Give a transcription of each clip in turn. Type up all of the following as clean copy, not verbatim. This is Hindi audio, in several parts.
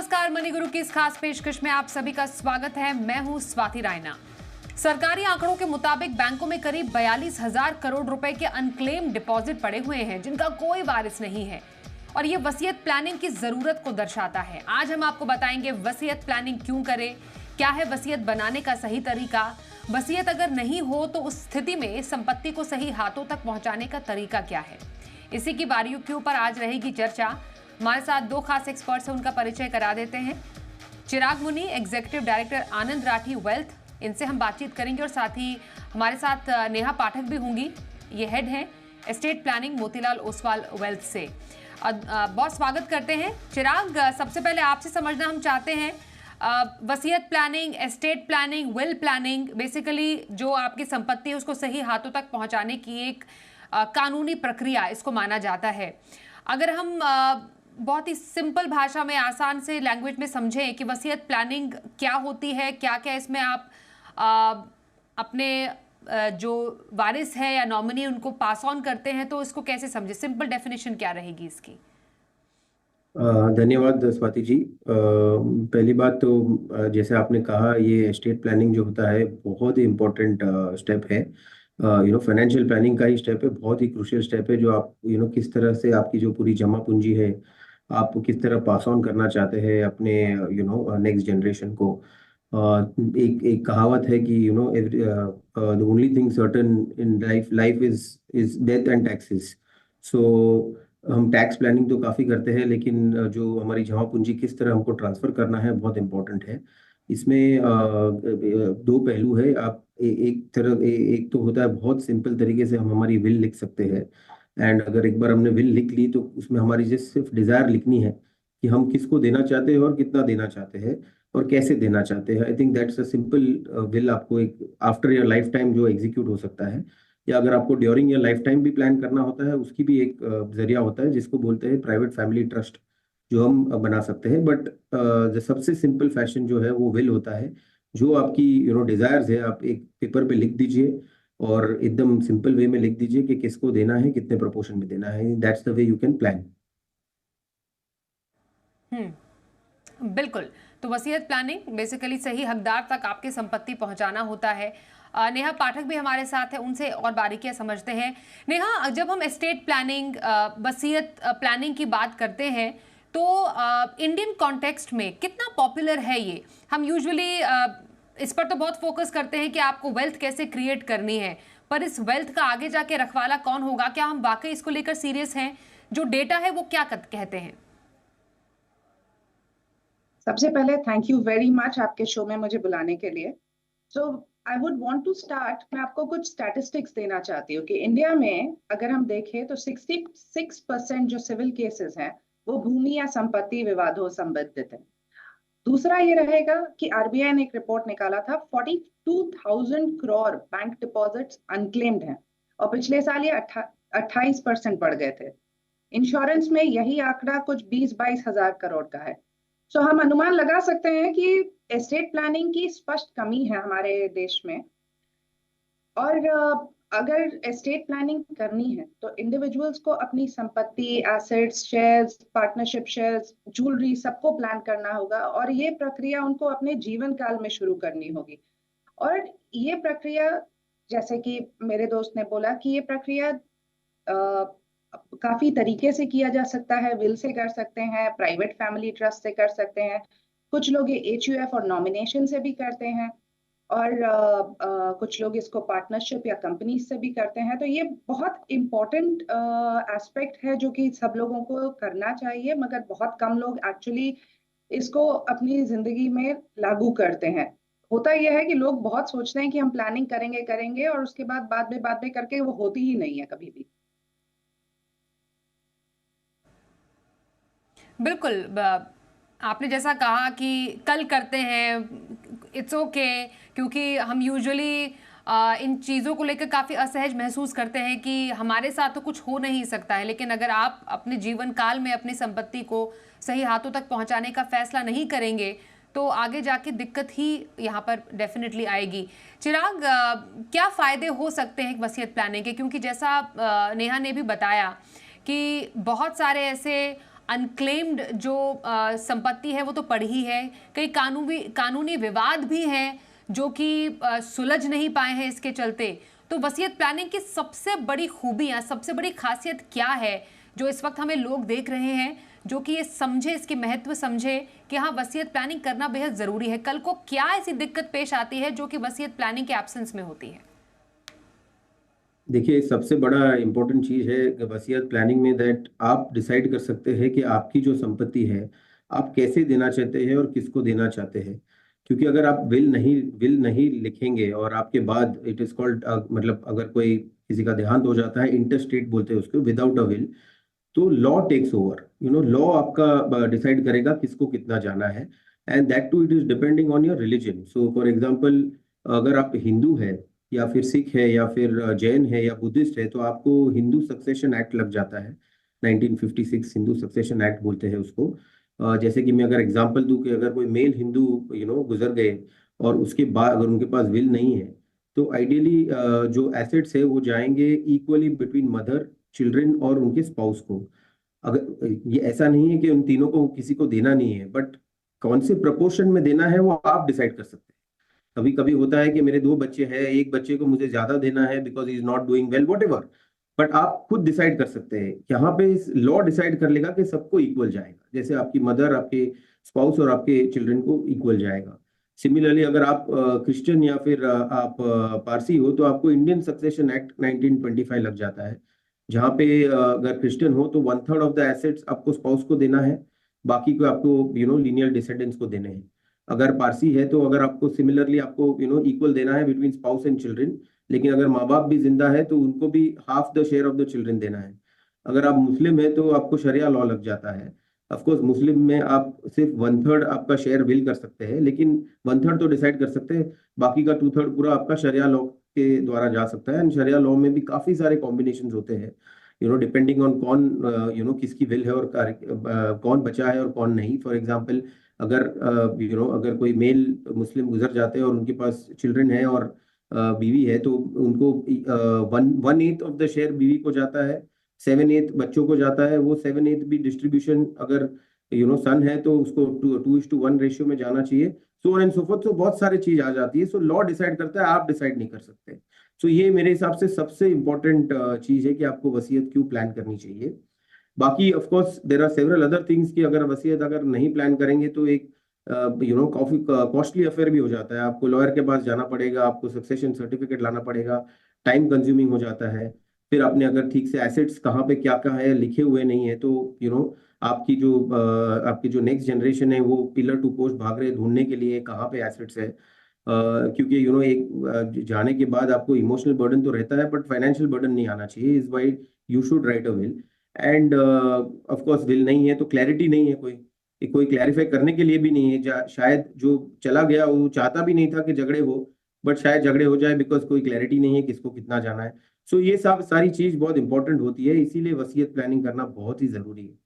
नमस्कार, मनी गुरु की इस खास पेशकश में आप सभी का स्वागत है। मैं हूं स्वाति रायना। सरकारी आंकड़ों के मुताबिक बैंकों में करीब 42,000 करोड़ रुपए के अनक्लेम डिपॉजिट पड़े हुए हैं जिनका कोई वारिस नहीं है और ये वसीयत प्लानिंग की जरूरत को दर्शाता है। आज हम आपको बताएंगे वसीयत प्लानिंग क्यों करें, क्या है वसीयत बनाने का सही तरीका, वसीयत अगर नहीं हो तो उस स्थिति में संपत्ति को सही हाथों तक पहुंचाने का तरीका क्या है। इसी की बारीकियों पर आज रहेगी चर्चा। हमारे साथ दो खास एक्सपर्ट्स हैं, उनका परिचय करा देते हैं। चिराग मुनि, एग्जीक्यूटिव डायरेक्टर आनंद राठी वेल्थ, इनसे हम बातचीत करेंगे और साथ ही हमारे साथ नेहा पाठक भी होंगी, ये हेड हैं estate planning Motilal Oswal wealth से। बहुत स्वागत करते हैं। चिराग, सबसे पहले आपसे समझना हम चाहते हैं, वसीयत planning, estate planning, will planning, basically जो आपकी संपत्ति है उसको सही हाथों तक पहुंचाने की एक कानूनी प्रक्रिया इसको माना जाता है। अगर हम बहुत ही सिंपल भाषा में, आसान से लैंग्वेज में समझें कि वसीयत प्लानिंग क्या होती है, क्या क्या इसमें आप अपने जो वारिस है या नॉमिनी उनको पास ऑन करते हैं, तो इसको कैसे समझे, सिंपल डेफिनेशन क्या रहेगी इसकी? धन्यवाद स्वाति जी। पहली बात तो जैसे आपने कहा, ये एस्टेट प्लानिंग जो होता है बहुत ही इम्पोर्टेंट स्टेप है। फाइनेंशियल प्लानिंग का ही स्टेप है, बहुत ही क्रूशियल स्टेप है। जो आप किस तरह से आपकी जो पूरी जमा पूंजी है आप किस तरह पास ऑन करना चाहते हैं अपने नेक्स्ट जनरेशन को। एक एक कहावत है कि the only thing certain in life is death and taxes. So हम टैक्स प्लानिंग तो काफ़ी करते हैं, लेकिन जो हमारी जमा पूंजी किस तरह हमको ट्रांसफ़र करना है बहुत इम्पोर्टेंट है। इसमें दो पहलू है। आप एक तरफ एक तो होता है, बहुत सिंपल तरीके से हम हमारी विल लिख सकते हैं। एंड अगर एक बार हमने विल लिख ली तो उसमें हमारी जस्ट सिर्फ डिज़ायर लिखनी है कि हम किसको देना चाहते हैं और कितना देना चाहते हैं और कैसे देना चाहते हैं। I think that's a simple will. आपको एक आफ्टर योर लाइफ टाइम जो एग्जीक्यूट हो सकता है, या अगर आपको ड्यूरिंग या लाइफ टाइम भी प्लान करना होता है उसकी भी एक जरिया होता है जिसको बोलते हैं प्राइवेट फैमिली ट्रस्ट, जो हम बना सकते हैं। बट जो सबसे सिंपल फैशन जो है वो विल होता है। जो आपकी डिजायर्स है आप एक पेपर पे लिख दीजिए और एकदम सिंपल वे में लिख दीजिए कि किसको देना है, कितने प्रोपोर्शन में देना है। That's the way you can plan. बिल्कुल। तो वसीयत प्लानिंग बेसिकली सही हकदार तक आपकी संपत्ति पहुंचाना होता है। नेहा पाठक भी हमारे साथ है, उनसे और बारीकियां समझते हैं। नेहा, जब हम एस्टेट प्लानिंग, वसीयत प्लानिंग की बात करते हैं तो इंडियन कॉन्टेक्स्ट में कितना पॉपुलर है ये? हम यूजुअली इस पर तो बहुत फोकस करते हैं कि आपको वेल्थ कैसे क्रिएट करनी है, पर इस वेल्थ का आगे जाके रखवाला कौन होगा? क्या हम वाकई इसको लेकर सीरियस हैं? जो डेटा है वो क्या कहते हैं? सबसे पहले थैंक यू वेरी मच आपके शो में मुझे बुलाने के लिए। So I would want to start, मैं आपको कुछ स्टैटिस्टिक्स देना चाहती हूँ कि इंडिया में अगर हम देखें तो 66% जो सिविल केसेस हैं वो भूमि या संपत्ति विवादों संबंधित है। दूसरा ये रहेगा कि आरबीआई ने एक रिपोर्ट निकाला था, 42,000 करोड़ बैंक डिपॉजिट्स अनक्लेम्ड हैं और पिछले साल ये 28% बढ़ गए थे। इंश्योरेंस में यही आंकड़ा कुछ 20-22 हजार करोड़ का है। सो हम अनुमान लगा सकते हैं कि एस्टेट प्लानिंग की स्पष्ट कमी है हमारे देश में। और अगर एस्टेट प्लानिंग करनी है तो इंडिविजुअल्स को अपनी संपत्ति, assets, shares, partnership shares, jewellery सबको प्लान करना होगा और ये प्रक्रिया उनको अपने जीवन काल में शुरू करनी होगी। और ये प्रक्रिया, जैसे कि मेरे दोस्त ने बोला, कि ये प्रक्रिया काफी तरीके से किया जा सकता है। विल से कर सकते हैं, प्राइवेट फैमिली ट्रस्ट से कर सकते हैं, कुछ लोग ये एचयूएफ और नॉमिनेशन से भी करते हैं, और कुछ लोग इसको पार्टनरशिप या कंपनी से भी करते हैं। तो ये बहुत इम्पोर्टेंट एस्पेक्ट है जो कि सब लोगों को करना चाहिए, मगर बहुत कम लोग एक्चुअली इसको अपनी जिंदगी में लागू करते हैं। होता यह है कि लोग बहुत सोचते हैं कि हम प्लानिंग करेंगे करेंगे और उसके बाद में करके वो होती ही नहीं है कभी भी। बिल्कुल। आपने जैसा कहा कि कल करते हैं, इट्स ओके, क्योंकि हम यूजुअली इन चीज़ों को लेकर काफ़ी असहज महसूस करते हैं कि हमारे साथ तो कुछ हो नहीं सकता है। लेकिन अगर आप अपने जीवन काल में अपनी संपत्ति को सही हाथों तक पहुंचाने का फैसला नहीं करेंगे तो आगे जाके दिक्कत ही यहाँ पर डेफिनेटली आएगी। चिराग, क्या फ़ायदे हो सकते हैं वसीयत प्लानिंग के? क्योंकि जैसा नेहा ने भी बताया कि बहुत सारे ऐसे अनक्लेम्ड जो संपत्ति है वो तो पड़ी ही है, कई कानूनी विवाद भी हैं जो कि सुलझ नहीं पाए हैं इसके चलते। तो वसीयत प्लानिंग की सबसे बड़ी खूबियां, सबसे बड़ी खासियत क्या है जो इस वक्त हमें लोग देख रहे हैं, जो कि ये समझे, इसकी महत्व समझे कि हाँ वसीयत प्लानिंग करना बेहद ज़रूरी है। कल को क्या ऐसी दिक्कत पेश आती है जो कि वसीयत प्लानिंग के एब्सेंस में होती है? देखिए, सबसे बड़ा इम्पोर्टेंट चीज़ है वसीयत प्लानिंग में दैट आप डिसाइड कर सकते हैं कि आपकी जो संपत्ति है आप कैसे देना चाहते हैं और किसको देना चाहते हैं। क्योंकि अगर आप विल नहीं लिखेंगे और आपके बाद इट इज़ कॉल्ड मतलब अगर कोई किसी का देहांत हो जाता है, इंटरस्टेट बोलते हैं उसको, विदाउट अ विल, तो लॉ टेक्स ओवर। लॉ आपका डिसाइड करेगा किसको कितना जाना है, and that too it is depending on your religion. So for example, अगर आप हिंदू है या फिर सिख है या फिर जैन है या बुद्धिस्ट है, तो आपको हिंदू सक्सेशन एक्ट लग जाता है। 1956 हिंदू सक्सेशन एक्ट बोलते हैं उसको। जैसे कि मैं अगर एग्जांपल दूं कि अगर कोई मेल हिंदू गुजर गए और उसके बाद अगर उनके पास विल नहीं है, तो आइडियली जो एसेट्स है वो जाएंगे इक्वली बिटवीन मदर, चिल्ड्रन और उनके स्पाउस को। अगर ये ऐसा नहीं है कि उन तीनों को किसी को देना नहीं है, बट कौन से प्रपोर्शन में देना है वो आप डिसाइड कर सकते हैं। कभी कभी होता है कि मेरे 2 बच्चे हैं, एक बच्चे को मुझे ज्यादा देना है because he is not doing well, what ever, but आप खुद डिसाइड कर सकते हैं। यहाँ पे लॉ डिसाइड कर लेगा कि सबको इक्वल जाएगा, जैसे आपकी मदर, आपके स्पाउस और आपके चिल्ड्रन को इक्वल जाएगा। सिमिलरली अगर आप क्रिश्चियन या फिर आप पारसी हो, तो आपको इंडियन सक्सेशन एक्ट 1925 लग जाता है, जहाँ पे अगर क्रिश्चियन हो तो 1/3 ऑफ द एसेट्स आपको स्पाउस को देना है, बाकी को आपको लीनियल डिसेंडेंट्स को देने हैं। अगर पारसी है तो अगर आपको सिमिलरली आपको इक्वल देना है बिटवीन स्पाउस एंड चिल्ड्रन, लेकिन अगर माँ बाप भी जिंदा है तो उनको भी half the share of the children देना है। अगर आप मुस्लिम है तो आपको शरिया लॉ लग जाता है। ऑफकोर्स मुस्लिम में आप सिर्फ 1/3 आपका शेयर विल कर सकते हैं, लेकिन 1/3 तो डिसाइड कर सकते हैं, बाकी का 2/3 पूरा आपका शरिया लॉ के द्वारा जा सकता है। एंड शरिया लॉ में भी काफी सारे कॉम्बिनेशन होते हैं, डिपेंडिंग ऑन कौन किसकी विल है और कौन बचा है और कौन नहीं। फॉर एग्जाम्पल, अगर अगर कोई मेल मुस्लिम गुजर जाते हैं और उनके पास चिल्ड्रन है और बीवी है, तो उनको 1/8 ऑफ द शेयर बीवी को जाता है, 7/8 बच्चों को जाता है। वो 7/8 भी डिस्ट्रीब्यूशन अगर सन है तो उसको 2:1 रेशियो में जाना चाहिए, so on and so fourth. तो बहुत सारी चीज आ जाती है, सो लॉ डिसाइड करता है, आप डिसाइड नहीं कर सकते। सो ये मेरे हिसाब से सबसे इम्पोर्टेंट चीज है कि आपको वसीयत क्यों प्लान करनी चाहिए। बाकी of course there are several other things कि अगर वसीयत अगर नहीं प्लान करेंगे तो एक काफी कॉस्टली अफेयर भी हो जाता है। आपको लॉयर के पास जाना पड़ेगा, आपको सक्सेशन सर्टिफिकेट लाना पड़ेगा, टाइम कंज्यूमिंग हो जाता है। फिर आपने अगर ठीक से एसेट्स कहाँ पे क्या क्या है लिखे हुए नहीं है, तो आपकी जो नेक्स्ट जनरेशन है वो पिलर टू पोस्ट भाग रहे हैं ढूंढने के लिए कहाँ पे एसेट्स है। क्योंकि एक जाने के बाद आपको इमोशनल बर्डन तो रहता है, बट फाइनेंशियल बर्डन नहीं आना चाहिए। Is why you should write a will. End of course will नहीं है तो क्लैरिटी नहीं है, कोई क्लैरिफाई करने के लिए भी नहीं है। शायद जो चला गया वो चाहता भी नहीं था कि झगड़े हो, बट शायद झगड़े हो जाए बिकॉज कोई क्लैरिटी नहीं है किसको कितना जाना है। सो ये सब सारी चीज बहुत इंपॉर्टेंट होती है, इसीलिए वसीयत प्लानिंग करना बहुत ही जरूरी है।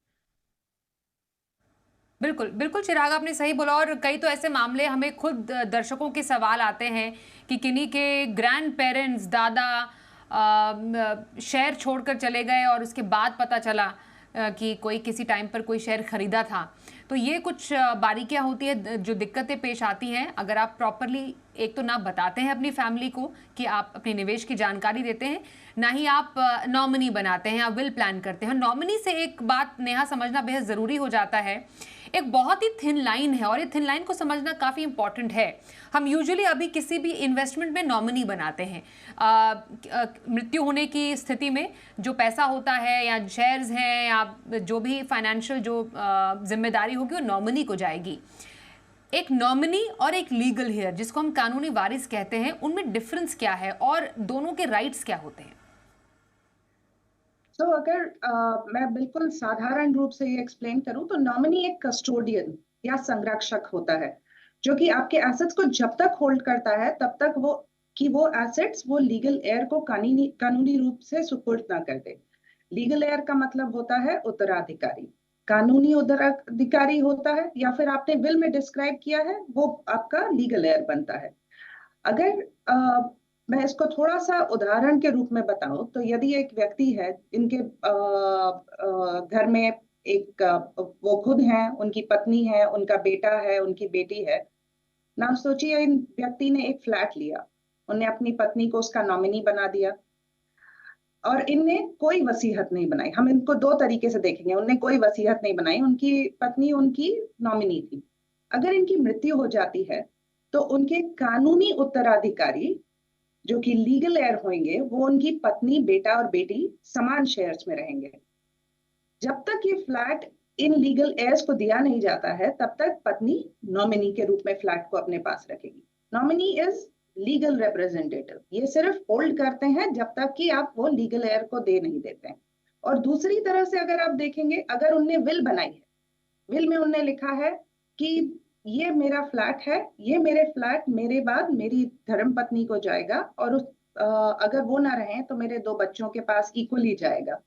बिल्कुल बिल्कुल चिराग, आपने सही बोला। और कई तो ऐसे मामले हमें खुद दर्शकों के सवाल आते हैं कि किन्हीं के ग्रैंड पेरेंट्स, दादा शेयर छोड़कर चले गए और उसके बाद पता चला कि कोई किसी टाइम पर कोई शेयर खरीदा था। तो ये कुछ बारीकियां होती है जो दिक्कतें पेश आती हैं अगर आप प्रॉपरली एक तो ना बताते हैं अपनी फैमिली को कि आप अपने निवेश की जानकारी देते हैं, ना ही आप नॉमिनी बनाते हैं या विल प्लान करते हैं। नॉमिनी से एक बात नेहा समझना बेहद ज़रूरी हो जाता है, एक बहुत ही थिन लाइन है और ये थिन लाइन को समझना काफ़ी इंपॉर्टेंट है। हम यूजुअली अभी किसी भी इन्वेस्टमेंट में नॉमिनी बनाते हैं। मृत्यु होने की स्थिति में जो पैसा होता है या शेयर्स हैं या जो भी फाइनेंशियल जो जिम्मेदारी होगी वो नॉमिनी को जाएगी। एक नॉमिनी और एक लीगल हेयर जिसको हम कानूनी वारिस कहते हैं, उनमें डिफरेंस क्या है और दोनों के राइट्स क्या होते हैं? तो अगर मैं बिल्कुल साधारण रूप से ये एक्सप्लेन करूं तो नॉमिनी एक कस्टोडियन या संरक्षक होता है, जो कि आपके एसेट्स को जब तक होल्ड करता है तब तक वो एसेट्स वो लीगल एयर को कानूनी रूप से सुपुर्द ना कर दे। लीगल एयर का मतलब होता है उत्तराधिकारी। कानूनी उत्तराधिकारी होता है या फिर आपने विल में डिस्क्राइब किया है वो आपका लीगल एयर बनता है। अगर मैं इसको थोड़ा सा उदाहरण के रूप में बताऊं तो यदि एक व्यक्ति है, इनके घर में एक वो खुद हैं, उनकी पत्नी है, उनका बेटा है, उनकी बेटी है। ना सोचिए, इन व्यक्ति ने एक फ्लैट लिया, उन्हें अपनी पत्नी को उसका नॉमिनी बना दिया और इनने कोई वसीयत नहीं बनाई। हम इनको दो तरीके से देखेंगे। उनने कोई वसीयत नहीं बनाई, उनकी पत्नी उनकी नॉमिनी थी। अगर इनकी मृत्यु हो जाती है तो उनके कानूनी उत्तराधिकारी जो कि लीगल हेयर होंगे, वो उनकी पत्नी, बेटा और बेटी समान शेयर्स में रहेंगे। जब तक ये फ्लैट इन लीगल हेयर्स को दिया नहीं जाता है, तब तक पत्नी नॉमिनी के रूप में फ्लैट को अपने पास रखेगी। Nominee is legal representative. ये सिर्फ होल्ड करते हैं जब तक कि आप वो लीगल हेयर को दे नहीं देते हैं। और दूसरी तरह से अगर आप देखेंगे, अगर उनने विल बनाई है, विल में उनने लिखा है कि ये मेरा फ्लैट है, ये मेरे फ्लैट मेरे बाद मेरी धर्म पत्नी को जाएगा और अगर वो ना रहे तो मेरे दो बच्चों के पास इक्वली जाएगा,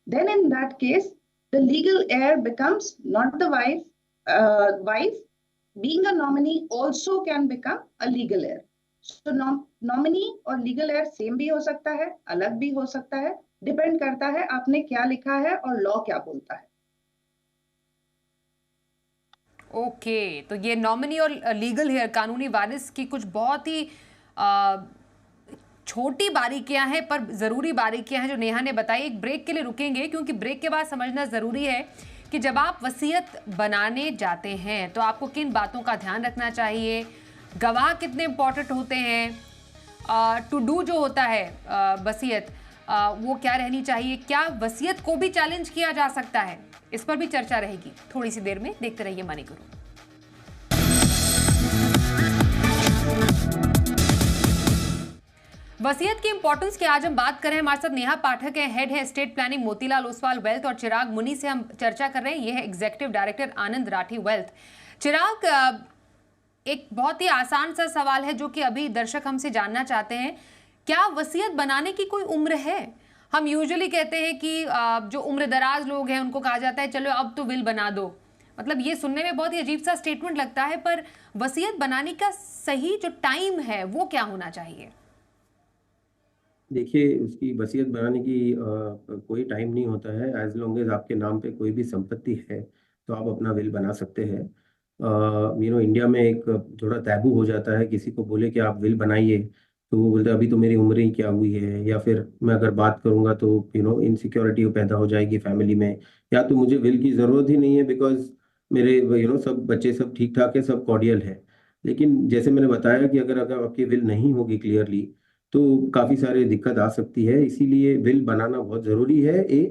then in that case the legal heir becomes not the wife. Wife being a nominee also can become a legal heir. So nominee और legal heir सेम भी हो सकता है, अलग भी हो सकता है, डिपेंड करता है आपने क्या लिखा है और लॉ क्या बोलता है। ओके, तो ये नॉमिनी और लीगल हेयर, कानूनी वारिस की कुछ बहुत ही छोटी बारीकियां हैं पर ज़रूरी बारीकियां हैं जो नेहा ने बताई। एक ब्रेक के लिए रुकेंगे क्योंकि ब्रेक के बाद समझना ज़रूरी है कि जब आप वसीयत बनाने जाते हैं तो आपको किन बातों का ध्यान रखना चाहिए, गवाह कितने इंपॉर्टेंट होते हैं, टू डू जो होता है वसीयत वो क्या रहनी चाहिए, क्या वसीयत को भी चैलेंज किया जा सकता है, इस पर भी चर्चा रहेगी थोड़ी सी देर में। देखते रहिए मनी गुरु। वसीयत की इंपॉर्टेंस की आज हम बात कर रहे हैं। हमारे साथ नेहा पाठक है, हेड है state planning Motilal Oswal wealth, और चिराग मुनि से हम चर्चा कर रहे हैं, ये है एग्जीक्यूटिव डायरेक्टर आनंद राठी वेल्थ। चिराग, एक बहुत ही आसान सा सवाल है जो कि अभी दर्शक हमसे जानना चाहते हैं, क्या वसीयत बनाने की कोई उम्र है? हम यूजुअली कहते हैं कि जो उम्र दराज लोग हैं उनको कहा जाता है चलो अब तो विल बना दो। मतलब ये सुनने में बहुत ही अजीब सा स्टेटमेंट लगता है, पर वसीयत बनाने का सही जो टाइम है वो क्या होना चाहिए? देखिए, उसकी वसीयत बनाने की कोई टाइम नहीं होता है। एज लॉन्ग एज आपके नाम पे कोई भी संपत्ति है तो आप अपना विल बना सकते हैं। इंडिया में एक थोड़ा टैबू हो जाता है, किसी को बोले कि आप विल बनाइए तो वो बोलते हैं अभी तो मेरी उम्र ही क्या हुई है, या फिर मैं अगर बात करूंगा तो इनसिक्योरिटी पैदा हो जाएगी फैमिली में, या तो मुझे विल की ज़रूरत ही नहीं है बिकॉज मेरे सब बच्चे सब ठीक ठाक है, सब कॉर्डियल है। लेकिन जैसे मैंने बताया कि अगर अगर आपकी विल नहीं होगी क्लियरली तो काफ़ी सारी दिक्कत आ सकती है। इसीलिए विल बनाना बहुत ज़रूरी है।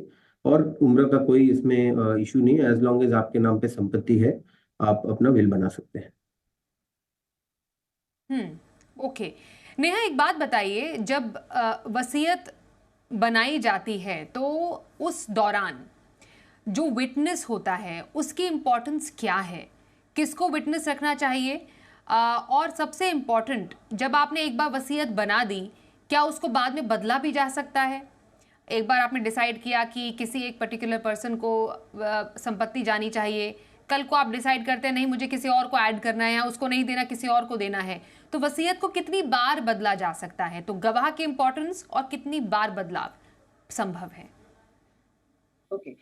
और उम्र का कोई इसमें इशू नहीं है। एज लॉन्ग एज आपके नाम पे संपत्ति है आप अपना विल बना सकते हैं। ओके। नेहा, एक बात बताइए, जब वसीयत बनाई जाती है तो उस दौरान जो विटनेस होता है उसकी इम्पोर्टेंस क्या है, किसको विटनेस रखना चाहिए, और सबसे इम्पोर्टेंट, जब आपने एक बार वसीयत बना दी क्या उसको बाद में बदला भी जा सकता है? एक बार आपने डिसाइड किया कि किसी एक पर्टिकुलर पर्सन को संपत्ति जानी चाहिए, कल को आप डिसाइड करते हैं नहीं मुझे किसी और को ऐड करना है या उसको नहीं देना किसी और को देना है, तो वसीयत को कितनी बार बदला जा सकता है? तो गवाह की इंपॉर्टेंस और कितनी बार बदलाव संभव है? ओके,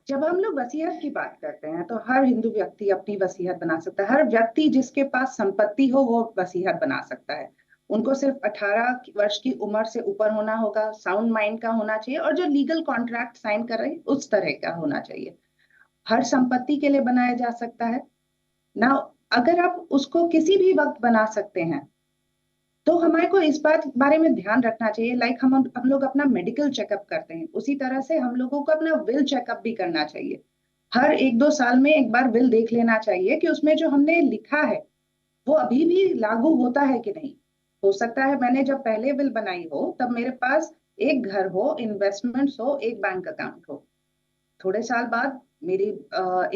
जब हम लोग वसीयत की बात करते हैं तो हर हिंदू व्यक्ति अपनी वसीयत बना सकता है। हर व्यक्ति जिसके पास संपत्ति हो वो वसीयत बना सकता है। उनको सिर्फ 18 वर्ष की उम्र से ऊपर होना होगा, साउंड माइंड का होना चाहिए और जो लीगल कॉन्ट्रैक्ट साइन कर रहे हैं उस तरह का होना चाहिए। हर संपत्ति के लिए बनाया जा सकता है ना। अगर आप उसको किसी भी वक्त बना सकते हैं तो हमारे को इस बारे में ध्यान रखना चाहिए। लाइक हम लोग अपना मेडिकल चेकअप करते हैं, उसी तरह से हम लोगों को अपना विल चेकअप भी करना चाहिए। हर 1-2 साल में एक बार विल देख लेना चाहिए कि उसमें जो हमने लिखा है वो अभी भी लागू होता है कि नहीं। हो सकता है मैंने जब पहले विल बनाई हो तब मेरे पास एक घर हो, इन्वेस्टमेंट्स हो, एक बैंक अकाउंट हो। थोड़े साल बाद मेरी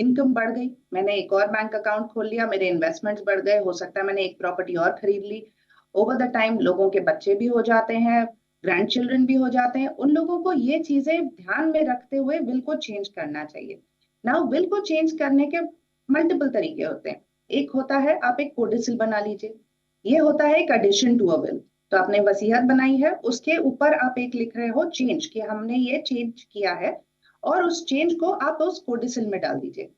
इनकम बढ़ गई, मैंने एक और बैंक अकाउंट खोल लिया, मेरे इन्वेस्टमेंट्स बढ़ गए, हो सकता है मैंने एक प्रॉपर्टी और खरीद ली। ओवर द टाइम लोगों के बच्चे भी हो जाते हैं, ग्रैंड चिल्ड्रन भी हो जाते हैं। उन लोगों को ये चीजें ध्यान में रखते हुए विल को चेंज करना चाहिए। नाउ विल को चेंज करने के मल्टीपल तरीके होते हैं। एक होता है आप एक कोडिसिल बना लीजिए, ये होता है एक एडिशन टू अ विल। तो आपने वसीयत बनाई है, उसके ऊपर आप एक लिख रहे हो चेंज, कि हमने ये चेंज किया है और उस चेंज को आप उस कोडिसिल में डाल दीजिए।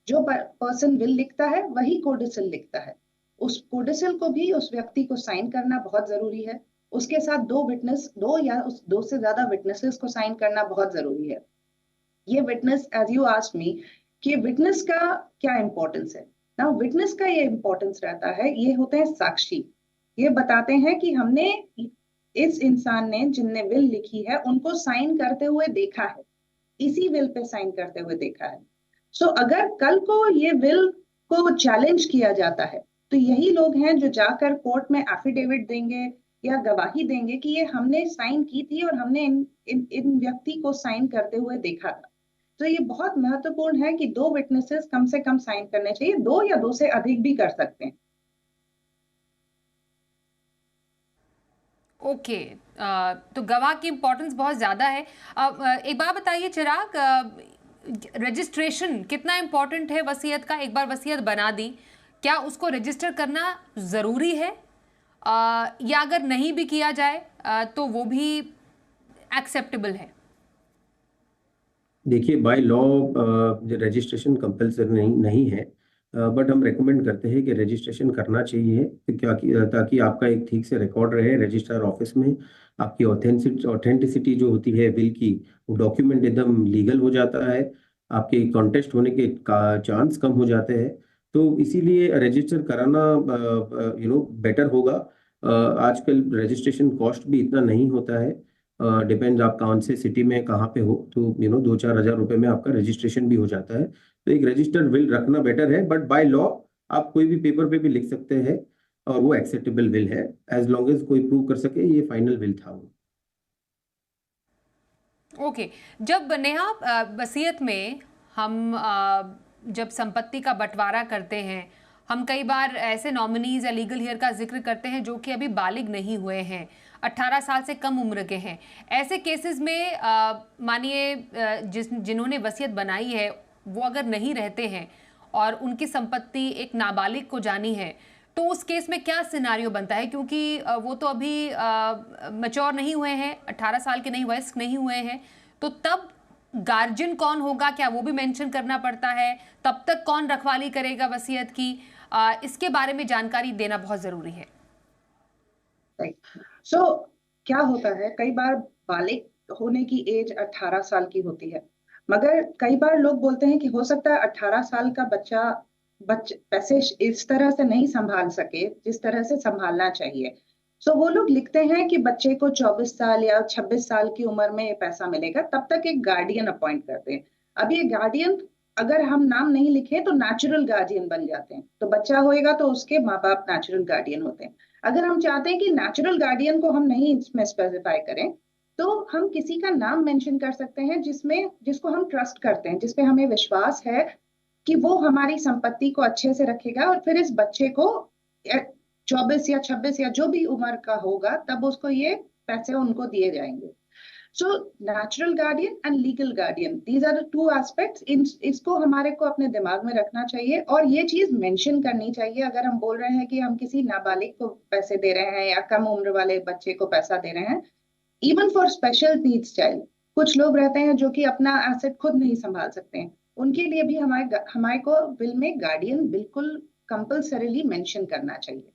जो पर्सन विल लिखता है वही कोडिसिल लिखता है। उस कोडिसिल को भी उस व्यक्ति को साइन करना बहुत जरूरी है। उसके साथ दो या दो से ज्यादा विटनेसेस को साइन करना बहुत जरूरी है। ये witness, as you asked me, कि विटनेस का क्या इंपॉर्टेंस है ना। विटनेस का ये इंपॉर्टेंस रहता है, ये होते हैं साक्षी। ये बताते हैं कि हमने इस इंसान ने जिनने विल लिखी है उनको साइन करते हुए देखा है, इसी विल पे साइन करते हुए देखा है। सो अगर कल को ये विल को चैलेंज किया जाता है तो यही लोग हैं जो जाकर कोर्ट में एफिडेविट देंगे या गवाही देंगे कि ये हमने साइन की थी और हमने इन व्यक्ति को साइन करते हुए देखा था। तो ये बहुत महत्वपूर्ण है कि 2 विटनेसेस कम से कम साइन करने चाहिए, 2 या 2 से अधिक भी कर सकते हैं। ओके, तो गवाह की इम्पोर्टेंस बहुत ज़्यादा है। एक बात बताइए चिराग, रजिस्ट्रेशन कितना इम्पोर्टेंट है वसीयत का? एक बार वसीयत बना दी, क्या उसको रजिस्टर करना ज़रूरी है, या अगर नहीं भी किया जाए तो वो भी एक्सेप्टेबल है? देखिए, बाय लॉ रजिस्ट्रेशन कंपल्सरी नहीं है, बट हम रेकमेंड करते हैं कि रजिस्ट्रेशन करना चाहिए, ताकि आपका एक ठीक से रिकॉर्ड रहे रजिस्ट्रार ऑफिस में। आपकी ऑथेंटिसिटी जो होती है विल की, वो डॉक्यूमेंट एकदम लीगल हो जाता है, आपके कॉन्टेस्ट होने के चांस कम हो जाते हैं। तो इसीलिए रजिस्टर कराना बेटर होगा। आजकल रजिस्ट्रेशन कॉस्ट भी इतना नहीं होता है, डिपेंड्स आप कौन से सिटी में कहाँ पे हो, तो 2-4 हज़ार रुपए में आपका रजिस्ट्रेशन भी हो जाता है। तो एक रजिस्टर्ड विल रखना बेटर है, बट बाय लॉ आप कोई भी पेपर पे भी लिख सकते हैं और वो एक्सेप्टेबल विल है, एज लॉन्ग एज कोई प्रूव कर सके ये फाइनल विल था वो। ओके, जब नेहा वसीयत में हम जब संपत्ति का बंटवारा करते हैं, हम कई बार ऐसे नॉमिनीज या लीगल हियर का जिक्र करते हैं जो कि अभी बालिग नहीं हुए हैं, 18 साल से कम उम्र के हैं। ऐसे केसेस में मानिए जिन्होंने वसीयत बनाई है वो अगर नहीं रहते हैं और उनकी संपत्ति एक नाबालिग को जानी है, तो उस केस में क्या सिनारियो बनता है? क्योंकि वो तो अभी मैच्योर नहीं हुए हैं, 18 साल के नहीं, वयस्क नहीं हुए हैं, तो तब गार्जियन कौन होगा, क्या वो भी मेंशन करना पड़ता है? तब तक कौन रखवाली करेगा वसीयत की? इसके बारे में जानकारी देना बहुत जरूरी है। सो क्या होता है, कई बार बालिग होने की एज 18 साल की होती है, मगर कई बार लोग बोलते हैं कि हो सकता है 18 साल का बच्चा पैसे इस तरह से नहीं संभाल सके जिस तरह से संभालना चाहिए। सो वो लोग लिखते हैं कि बच्चे को 24 साल या 26 साल की उम्र में ये पैसा मिलेगा, तब तक एक गार्डियन अपॉइंट करते हैं। अब ये गार्डियन, अगर हम नाम नहीं लिखे तो नेचुरल गार्डियन बन जाते हैं, तो बच्चा होएगा तो उसके माँ बाप नेचुरल गार्डियन होते हैं। अगर हम चाहते हैं कि नेचुरल गार्डियन को हम नहीं इसमें स्पेसिफाई करें, तो हम किसी का नाम मेंशन कर सकते हैं जिसको हम ट्रस्ट करते हैं, जिसपे हमें विश्वास है कि वो हमारी संपत्ति को अच्छे से रखेगा, और फिर इस बच्चे को 24 या 26 या जो भी उम्र का होगा तब उसको ये पैसे उनको दिए जाएंगे। So natural guardian and legal guardian, these are the 2 aspects. इसको हमारे को अपने दिमाग में रखना चाहिए और ये चीज मेंशन करनी चाहिए। अगर हम बोल रहे हैं कि हम किसी नाबालिग को पैसे दे रहे हैं या कम उम्र वाले बच्चे को पैसा दे रहे हैं, even for special needs child, कुछ लोग रहते हैं जो कि अपना एसेट खुद नहीं संभाल सकते हैं, उनके लिए भी हमारे को विल में गार्डियन बिल्कुल कंपल्सरीली मेंशन करना चाहिए।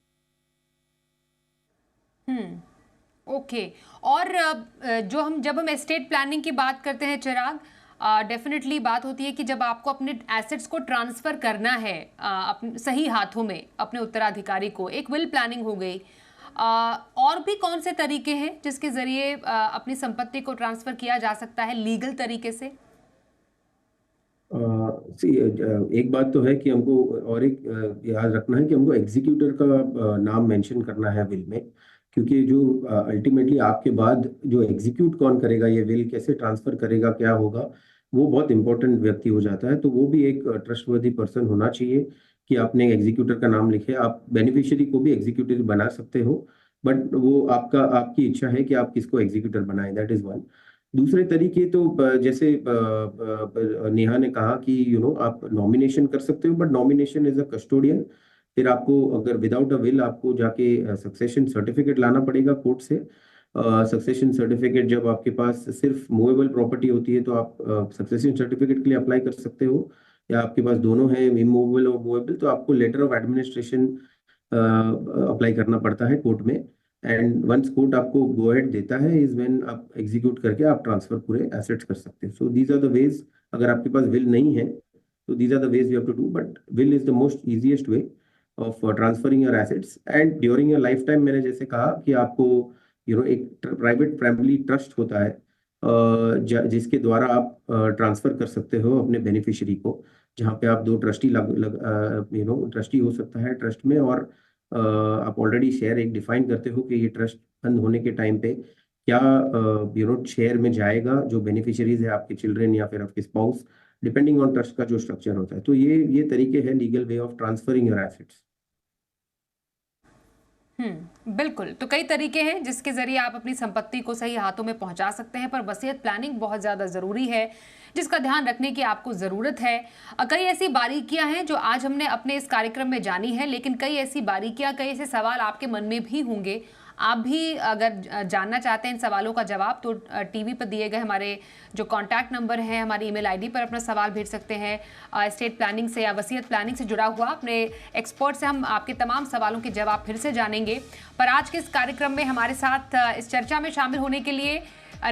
ओके, और जब हम एस्टेट प्लानिंग की बात करते हैं चिराग, डेफिनेटली बात होती है कि जब आपको अपने एसेट्स को ट्रांसफर करना है अपने सही हाथों में अपने उत्तराधिकारी को, एक विल प्लानिंग हो गई, और भी कौन से तरीके हैं जिसके जरिए अपनी संपत्ति को ट्रांसफर किया जा सकता है लीगल तरीके से? एक बात तो है कि हमको, और एक याद रखना है कि हमको एग्जीक्यूटर का नाम मेंशन करना है विल में, क्योंकि जो अल्टीमेटली आपके बाद जो एग्जीक्यूट कौन करेगा, ये विल कैसे ट्रांसफर करेगा, क्या होगा, वो बहुत इंपॉर्टेंट व्यक्ति हो जाता है। तो वो भी एक ट्रस्टवर्दी पर्सन होना चाहिए कि आपने एग्जीक्यूटर का नाम लिखे। आप बेनिफिशियरी को भी एग्जीक्यूटिव बना सकते हो, बट वो आपकी इच्छा है कि आप किसको एग्जीक्यूटर बनाएं, दैट इज वन। दूसरे तरीके तो जैसे नेहा ने कहा कि आप नॉमिनेशन कर सकते हो, but nomination is a custodian. फिर आपको अगर विदाउट अ विल आपको जाके सक्सेशन सर्टिफिकेट लाना पड़ेगा कोर्ट से, सक्सेशन सर्टिफिकेट जब आपके पास सिर्फ मूवेबल प्रॉपर्टी होती है तो आप सक्सेशन सर्टिफिकेट के लिए अप्लाई कर सकते हो, या आपके पास दोनों है, इमूवेबल और मूवेबल, तो आपको लेटर ऑफ एडमिनिस्ट्रेशन अप्लाई करना पड़ता है कोर्ट में। एंड वंस कोर्ट आपको गो अहेड देता है इज व्हेन आप एग्जीक्यूट करके आप ट्रांसफर पूरे एसेट्स कर सकते हो। So these are the ways. अगर आपके पास विल नहीं है तो these are the ways you have to do, but will is the most easiest way of transferring your assets. And during your lifetime, मैंने जैसे कहा कि आपको एक प्राइवेट फैमिली ट्रस्ट होता है जिसके द्वारा आप ट्रांसफर कर सकते हो अपने बेनिफिशियरी को, जहाँ पे आप 2 ट्रस्टी ट्रस्टी हो सकता है ट्रस्ट में, और आप ऑलरेडी शेयर एक डिफाइन करते हो कि ये ट्रस्ट बंद होने के टाइम पे क्या शेयर में जाएगा, जो बेनिफिशियरीज है आपके चिल्ड्रन या फिर आपके स्पाउस, डिपेंडिंग ऑन ट्रस्ट का जो स्ट्रक्चर होता है। तो ये तरीके हैं legal way of transferring your assets. बिल्कुल। तो कई तरीके हैं जिसके जरिए आप अपनी संपत्ति को सही हाथों में पहुंचा सकते हैं, पर वसीयत प्लानिंग बहुत ज्यादा जरूरी है जिसका ध्यान रखने की आपको जरूरत है। कई ऐसी बारीकियां हैं जो आज हमने अपने इस कार्यक्रम में जानी है, लेकिन कई ऐसी बारीकियां, कई ऐसे सवाल आपके मन में भी होंगे। आप भी अगर जानना चाहते हैं इन सवालों का जवाब, तो टीवी पर दिए गए हमारे जो कॉन्टैक्ट नंबर है, हमारी ईमेल आईडी पर अपना सवाल भेज सकते हैं। एस्टेट प्लानिंग से या वसीयत प्लानिंग से जुड़ा हुआ अपने एक्सपर्ट से हम आपके तमाम सवालों के जवाब फिर से जानेंगे। पर आज के इस कार्यक्रम में हमारे साथ इस चर्चा में शामिल होने के लिए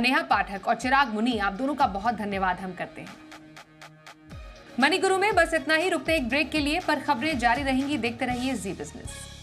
नेहा पाठक और चिराग मुनि, आप दोनों का बहुत धन्यवाद हम करते हैं। मनी गुरु में बस इतना ही। रुकते एक ब्रेक के लिए, पर खबरें जारी रहेंगी। देखते रहिए जी बिजनेस।